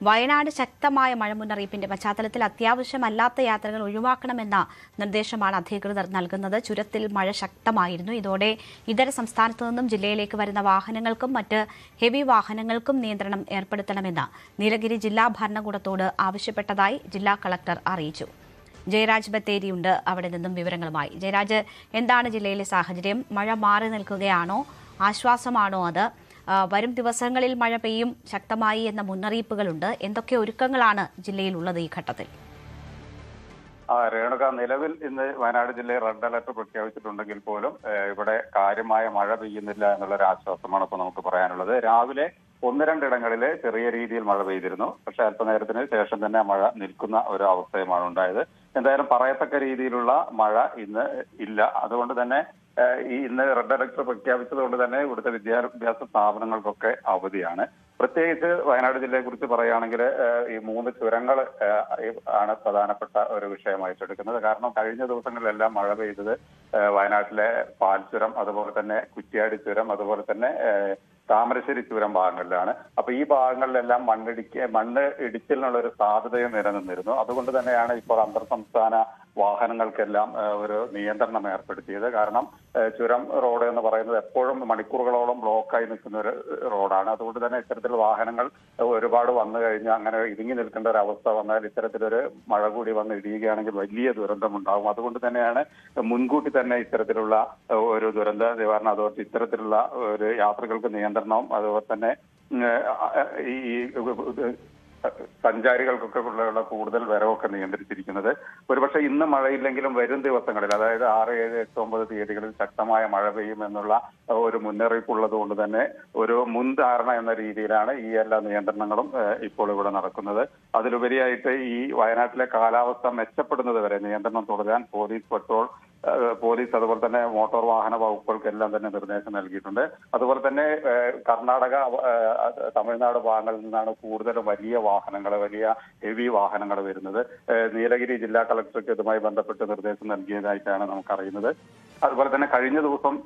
വയനാട് ശക്തമായ മഴ മുന്നറിയിപ്പിന്റെ പശ്ചാത്തലത്തിൽ അത്യാവശ്യമല്ലാത്ത യാത്രകൾ ഒഴിവാക്കണമെന്ന നിർദ്ദേശമാണ് അധികൃതർ നൽകുന്നത്. ചുരത്തിൽ മഴ ശക്തമായിരുന്നു. ഇതോടെ ഇതര സംസ്ഥാനത്തു നിന്നും ജില്ലയിലേക്ക് വരുന്ന വാഹനങ്ങൾക്കും മറ്റ് ഹെവി വാഹനങ്ങൾക്കും നിയന്ത്രണം ഏർപ്പെടുത്തണമെന്ന് നീലഗിരി ജില്ലാ ഭരണകൂടത്തോട് ആവശ്യപ്പെട്ടതായി ജില്ലാ കളക്ടർ അറിയിച്ചു. ജയരാജ് ബത്തേരിയുണ്ട് അവിടെ നിന്നും വിവരങ്ങളുമായി. ജയരാജ്, എന്താണ് ജില്ലയിലെ സാഹചര്യം? മഴ മാറി നിൽക്കുകയാണോ? ആശ്വാസമാണോ അത്? വരും ദിവസങ്ങളിൽ മഴ പെയ്യും ശക്തമായി എന്ന മുന്നറിയിപ്പുകളുണ്ട്. എന്തൊക്കെ ഒരുക്കങ്ങളാണ് ജില്ലയിലുള്ളത് ഈ ഘട്ടത്തിൽ? രേണുക, നിലവിൽ ഇന്ന് വയനാട് ജില്ലയിൽ റെഡ് അലർട്ട് പ്രഖ്യാപിച്ചിട്ടുണ്ടെങ്കിൽ പോലും ഇവിടെ കാര്യമായ മഴ പെയ്യുന്നില്ല എന്നുള്ളൊരു ആശ്വാസമാണ് ഇപ്പോൾ നമുക്ക് പറയാനുള്ളത്. രാവിലെ ഒന്ന് രണ്ടിടങ്ങളിൽ ചെറിയ രീതിയിൽ മഴ പെയ്തിരുന്നു. പക്ഷെ അല്പനേരത്തിന് ശേഷം തന്നെ മഴ നിൽക്കുന്ന ഒരു അവസ്ഥയുമാണ് ഉണ്ടായത്. എന്തായാലും പറയത്തക്ക രീതിയിലുള്ള മഴ ഇന്ന് ഇല്ല. അതുകൊണ്ട് തന്നെ ഇന്ന് റെഡ് അലർട്ട് പ്രഖ്യാപിച്ചതുകൊണ്ട് തന്നെ ഇവിടുത്തെ വിദ്യാഭ്യാസ സ്ഥാപനങ്ങൾക്കൊക്കെ അവധിയാണ്. പ്രത്യേകിച്ച് വയനാട് ജില്ലയെ കുറിച്ച് പറയുകയാണെങ്കിൽ ഈ 3 ചുരങ്ങൾ ആണ് പ്രധാനപ്പെട്ട ഒരു വിഷയമായിട്ട് എടുക്കുന്നത്. കാരണം കഴിഞ്ഞ ദിവസങ്ങളിലെല്ലാം മഴ പെയ്തത് വയനാട്ടിലെ പാൽച്ചുരം, അതുപോലെ തന്നെ കുറ്റ്യാടി ചുരം, അതുപോലെ തന്നെ താമരശ്ശേരി ചുരം ഭാഗങ്ങളിലാണ്. അപ്പൊ ഈ ഭാഗങ്ങളിലെല്ലാം മണ്ണ് ഇടിച്ചിലിനുള്ള ഒരു സാധ്യതയും നിലനിന്നിരുന്നു. അതുകൊണ്ട് തന്നെയാണ് ഇപ്പോൾ അന്തർ സംസ്ഥാന വാഹനങ്ങൾക്കെല്ലാം ഒരു നിയന്ത്രണം ഏർപ്പെടുത്തിയത്. കാരണം ചുരം റോഡ് എന്ന് പറയുന്നത് എപ്പോഴും മണിക്കൂറുകളോളം ബ്ലോക്കായി നിൽക്കുന്ന ഒരു റോഡാണ്. അതുകൊണ്ട് തന്നെ ഇത്തരത്തിൽ വാഹനങ്ങൾ ഒരുപാട് വന്നു കഴിഞ്ഞാൽ അങ്ങനെ ഇടുങ്ങി നിൽക്കേണ്ട ഒരു അവസ്ഥ വന്നാൽ ഇത്തരത്തിലൊരു മഴ കൂടി വന്ന് ഇടിയുകയാണെങ്കിൽ വലിയ ദുരന്തമുണ്ടാകും. അതുകൊണ്ട് തന്നെയാണ് മുൻകൂട്ടി തന്നെ ഇത്തരത്തിലുള്ള ഒരു ദുരന്ത നിവാരണ അതോറിറ്റി ഇത്തരത്തിലുള്ള ഒരു യാത്രകൾക്ക് നിയന്ത്രണവും അതുപോലെ തന്നെ ഈ സഞ്ചാരികൾക്കൊക്കെ ഉള്ള കൂടുതൽ വരവൊക്കെ നിയന്ത്രിച്ചിരിക്കുന്നത്. ഒരുപക്ഷെ ഇന്ന് മഴയില്ലെങ്കിലും വരും ദിവസങ്ങളിൽ, അതായത് 6, 7, 8, 9 തീയതികളിൽ ശക്തമായ മഴ പെയ്യുമെന്നുള്ള ഒരു മുന്നറിയിപ്പ് ഉള്ളത് കൊണ്ട് തന്നെ ഒരു മുൻധാരണ എന്ന രീതിയിലാണ് ഈ എല്ലാ നിയന്ത്രണങ്ങളും ഇപ്പോൾ ഇവിടെ നടക്കുന്നത്. അതിലുപരിയായിട്ട് ഈ വയനാട്ടിലെ കാലാവസ്ഥ മെച്ചപ്പെടുന്നത് വരെ നിയന്ത്രണം തുടരാൻ പോലീസ് അതുപോലെ തന്നെ മോട്ടോർ വാഹന വകുപ്പുകൾക്കെല്ലാം തന്നെ നിർദ്ദേശം നൽകിയിട്ടുണ്ട്. അതുപോലെ തന്നെ കർണാടക, തമിഴ്നാട് ഭാഗങ്ങളിൽ നിന്നാണ് കൂടുതലും വലിയ ഹെവി വാഹനങ്ങൾ വരുന്നത്. നീലഗിരി ജില്ലാ കളക്ടർക്ക് ഇതുമായി ബന്ധപ്പെട്ട് നിർദ്ദേശം നൽകിയതായിട്ടാണ് നമുക്കറിയുന്നത്. അതുപോലെ തന്നെ കഴിഞ്ഞ ദിവസം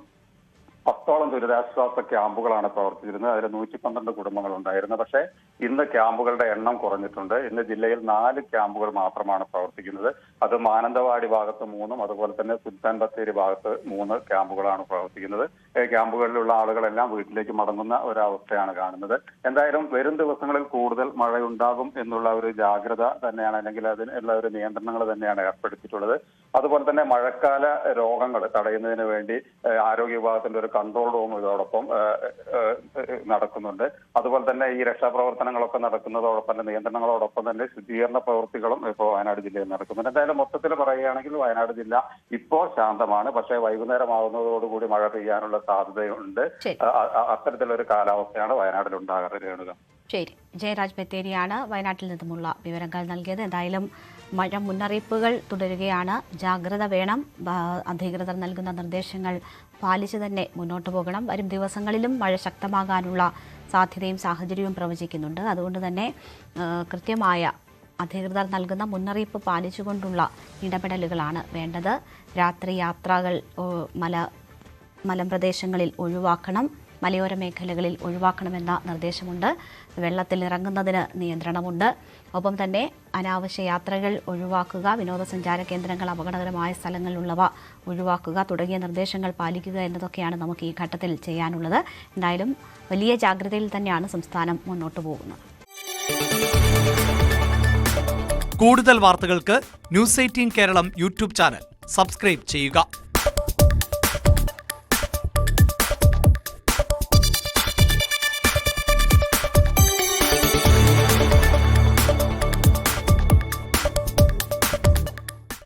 10ഓളം ദുരിതാശ്വാസ ക്യാമ്പുകളാണ് പ്രവർത്തിച്ചിരുന്നത്. അതിൽ 112 കുടുംബങ്ങൾ ഉണ്ടായിരുന്നു. പക്ഷേ ഇന്ന് ക്യാമ്പുകളുടെ എണ്ണം കുറഞ്ഞിട്ടുണ്ട്. ഇന്ന് ജില്ലയിൽ 4 ക്യാമ്പുകൾ മാത്രമാണ് പ്രവർത്തിക്കുന്നത്. അത് മാനന്തവാടി ഭാഗത്ത് 3, അതുപോലെ തന്നെ സുൽത്താൻ ബത്തേരി ഭാഗത്ത് 3 ക്യാമ്പുകളാണ് പ്രവർത്തിക്കുന്നത്. ക്യാമ്പുകളിലുള്ള ആളുകളെല്ലാം വീട്ടിലേക്ക് മടങ്ങുന്ന ഒരവസ്ഥയാണ് കാണുന്നത്. എന്തായാലും വരും ദിവസങ്ങളിൽ കൂടുതൽ മഴയുണ്ടാകും എന്നുള്ള ഒരു ജാഗ്രത തന്നെയാണ്, അല്ലെങ്കിൽ അതിനുള്ള ഒരു നിയന്ത്രണങ്ങൾ തന്നെയാണ് ഏർപ്പെടുത്തിയിട്ടുള്ളത്. അതുപോലെ തന്നെ മഴക്കാല രോഗങ്ങൾ തടയുന്നതിന് വേണ്ടി ആരോഗ്യ വിഭാഗത്തിന്റെ ഒരു കൺട്രോൾ റൂം ഇതോടൊപ്പം നടക്കുന്നുണ്ട്. അതുപോലെ തന്നെ ഈ രക്ഷാപ്രവർത്തനങ്ങളൊക്കെ നടക്കുന്നതോടൊപ്പം തന്നെ നിയന്ത്രണങ്ങളോടൊപ്പം തന്നെ ശുചീകരണ പ്രവൃത്തികളും ഇപ്പോൾ വയനാട് ജില്ലയിൽ നടക്കുന്നുണ്ട്. എന്തായാലും മൊത്തത്തിൽ പറയുകയാണെങ്കിൽ വയനാട് ജില്ല ഇപ്പോൾ ശാന്തമാണ്. പക്ഷേ വൈകുന്നേരം ആവുന്നതോടുകൂടി മഴ പെയ്യാനുള്ള സാധ്യതയുണ്ട്. അത്തരത്തിലൊരു കാലാവസ്ഥയാണ് വയനാട്ടിൽ ഉണ്ടാകാറ്. രേണുക. ശരി, ജയരാജ് ബത്തേരിയാണ് വയനാട്ടിൽ നിന്നുമുള്ള വിവരങ്ങൾ നൽകിയത്. എന്തായാലും മഴ മുന്നറിയിപ്പുകൾ തുടരുകയാണ്. ജാഗ്രത വേണം. അധികൃതർ നൽകുന്ന നിർദ്ദേശങ്ങൾ പാലിച്ച് തന്നെ മുന്നോട്ട് പോകണം. വരും ദിവസങ്ങളിലും മഴ ശക്തമാകാനുള്ള സാധ്യതയും സാഹചര്യവും പ്രവചിക്കുന്നുണ്ട്. അതുകൊണ്ട് തന്നെ കൃത്യമായ അധികൃതർ നൽകുന്ന മുന്നറിയിപ്പ് പാലിച്ചുകൊണ്ടുള്ള ഇടപെടലുകളാണ് വേണ്ടത്. രാത്രി യാത്രകൾ മലമ്പ്രദേശങ്ങളിൽ ഒഴിവാക്കണം, മലയോര മേഖലകളിൽ ഒഴിവാക്കണമെന്ന നിർദ്ദേശമുണ്ട്. വെള്ളത്തിൽ ഇറങ്ങുന്നതിന് നിയന്ത്രണമുണ്ട്. ഒപ്പം തന്നെ അനാവശ്യ യാത്രകൾ ഒഴിവാക്കുക, വിനോദസഞ്ചാര കേന്ദ്രങ്ങൾ, അപകടകരമായ സ്ഥലങ്ങളിലുള്ളവ ഒഴിവാക്കുക തുടങ്ങിയ നിർദ്ദേശങ്ങൾ പാലിക്കുക എന്നതൊക്കെയാണ് നമുക്ക് ഈ ഘട്ടത്തിൽ ചെയ്യാനുള്ളത്. എന്തായാലും വലിയ ജാഗ്രതയിൽ തന്നെയാണ് സംസ്ഥാനം മുന്നോട്ട് പോകുന്നത്. കൂടുതൽ വാർത്തകൾക്ക് news 18 Keralam YouTube channel subscribe ചെയ്യുക.